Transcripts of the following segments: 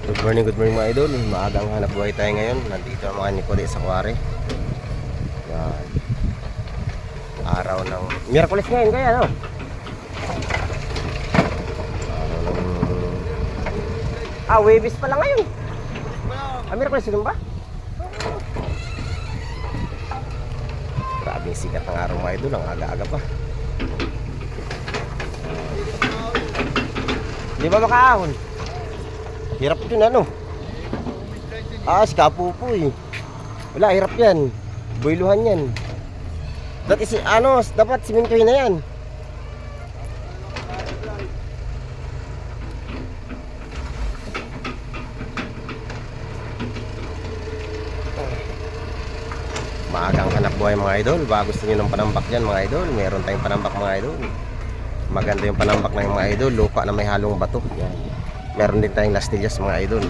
Good morning mga idol. Maagang hanap buhay tayo ngayon. Nandito ang mga Nikode sa Kuwari. Yan. Araw ng Miyerkules ngayon kaya no? Araw ng Webis pala ngayon. Miyerkules yun ba? Grabe sikat ng araw mga idol. Ang aga-aga pa. Di ba makaahon? Hirap yun ano. Skapupo eh. Wala, hirap yan. Boiluhan yan. Dapat simintohin na yan. Maagang hanap buhay mga idol. Baka gusto nyo ng panambak dyan mga idol. Meron tayong panambak mga idol. Maganda yung panambak ng mga idol. Lupa na may halong bato. Yan. Meron din tayong lastillas mga idol.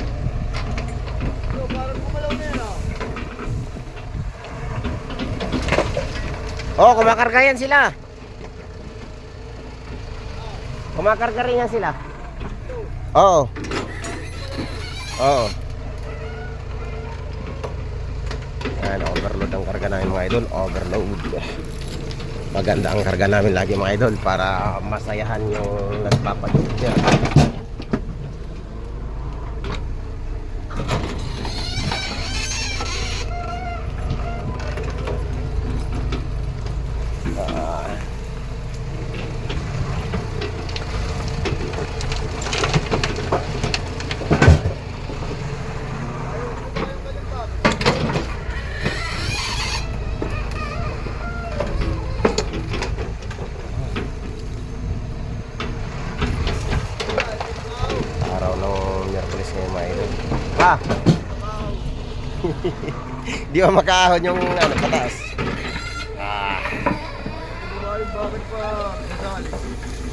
Oh, kumakarga yan sila. Kumakarga rin yan sila. Oo. Oo. Yan, overload ang karga namin mga idol. Overload. Maganda ang karga namin lagi mga idol para masayahan yung nagpapadudya. Di ba makaahon yung pataas? Bakit pa nasali?